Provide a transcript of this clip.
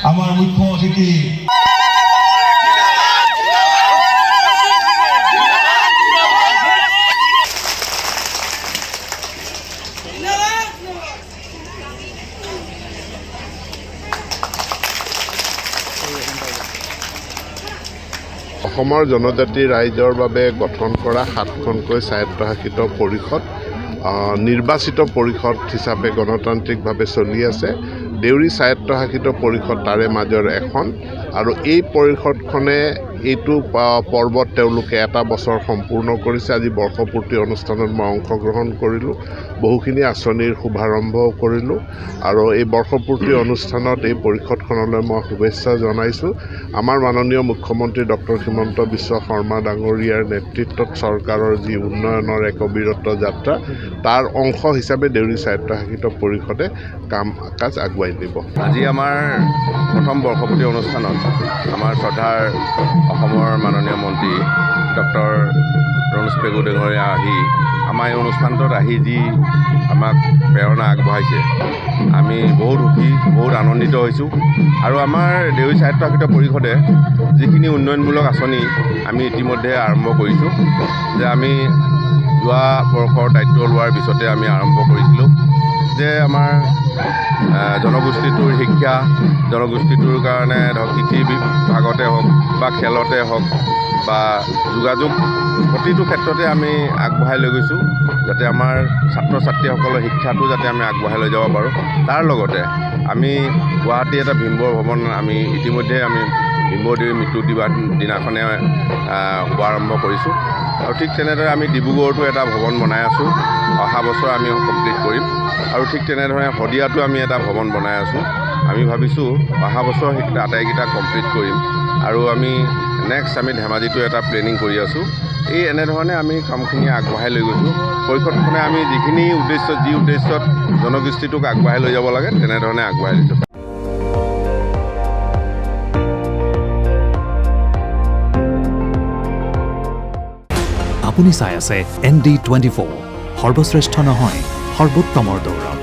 আমাৰ মুখ্য অতিথি অসমৰ জনজাতি ৰাইজৰ বাবে গঠন কৰা 7খনকৈ স্বায়ত্তশাসিত পৰিষদ নিৰ্বাচিত পৰিষদ হিচাপে গণতান্ত্ৰিকভাৱে চলি আছে। দেউৰী স্বায়ত্তশাসিত পৰিষদ তাৰে মাজৰ এখন, আৰু এই পৰিষদখনে এইটো পৰ্বত তেওঁলোকে এটা বছৰ সম্পূৰ্ণ কৰিছে। আজি বৰ্ষপূৰ্তি অনুষ্ঠানত মই অংশগ্ৰহণ কৰিলোঁ, বহুখিনি আঁচনিৰ শুভাৰম্ভও কৰিলোঁ, আৰু এই বৰ্ষপূৰ্তি অনুষ্ঠানত এই পৰিষদখনলৈ মই শুভেচ্ছা জনাইছোঁ। আমাৰ মাননীয় মুখ্যমন্ত্ৰী ডক্টৰ হিমন্ত বিশ্ব শৰ্মা ডাঙৰীয়াৰ নেতৃত্বত চৰকাৰৰ যি উন্নয়নৰ এক অবিৰত যাত্ৰা, তাৰ অংশ হিচাপে দেউৰী স্বায়ত্তশাসিত পৰিষদে কাম কাজ আগুৱাই নিব। আজি আমাৰ প্ৰথম বৰ্ষপূৰ্তি অনুষ্ঠানত আমাৰ শ্ৰদ্ধাৰ অসমৰ মাননীয় মন্ত্ৰী ডক্টৰ ৰণোজ পেগু ডাঙৰীয়া আহি আমাৰ এই অনুষ্ঠানটোত আহি যি আমাক প্ৰেৰণা আগবঢ়াইছে, আমি বহুত সুখী, বহুত আনন্দিত হৈছোঁ। আৰু আমাৰ দেউৰী স্বায়ত্তশাসিত পৰিষদে যিখিনি উন্নয়নমূলক আঁচনি আমি ইতিমধ্যে আৰম্ভ কৰিছোঁ, যে আমি যোৱা বৰ্ষৰ দায়িত্ব লোৱাৰ পিছতে আমি আৰম্ভ কৰিছিলোঁ যে আমাৰ জনগোষ্ঠীটোৰ শিক্ষা, জনগোষ্ঠীটোৰ কাৰণে ধৰক কৃষি বিভাগতে হওক বা খেলতে হওক বা যোগাযোগ, প্ৰতিটো ক্ষেত্ৰতে আমি আগবঢ়াই লৈ গৈছোঁ, যাতে আমাৰ ছাত্ৰ ছাত্ৰীসকলৰ শিক্ষাটো যাতে আমি আগবঢ়াই লৈ যাব পাৰোঁ। তাৰ লগতে আমি গুৱাহাটী এটা ভীমবৰ ভৱন আমি ইতিমধ্যে আমি ভীমদেৱীৰ মৃত্যু দিনাখনে শুভাৰম্ভ কৰিছোঁ, আৰু ঠিক তেনেদৰে আমি ডিব্ৰুগড়তো এটা ভৱন বনাই আছোঁ, অহা বছৰ আমি কমপ্লিট কৰিম। আৰু ঠিক তেনেধৰণে শদিয়াতো আমি এটা ভৱন বনাই আছোঁ, আমি ভাবিছোঁ অহা বছৰ সেইকেইটা আটাইকেইটা কমপ্লিট কৰিম। আৰু আমি নেক্সট আমি ধেমাজিতো এটা প্লেনিং কৰি আছোঁ। এই এনেধৰণে আমি কামখিনি আগবঢ়াই লৈ গৈছোঁ। পৰিষদখনে আমি যিখিনি যি উদ্দেশ্যত জনগোষ্ঠীটোক আগবঢ়াই লৈ যাব লাগে তেনেধৰণে আগবঢ়াই লৈছোঁ। আপুনি চাই আছে ND24, সৰ্বশ্ৰেষ্ঠ নহয় সৰ্বোত্তমৰ দৌৰ।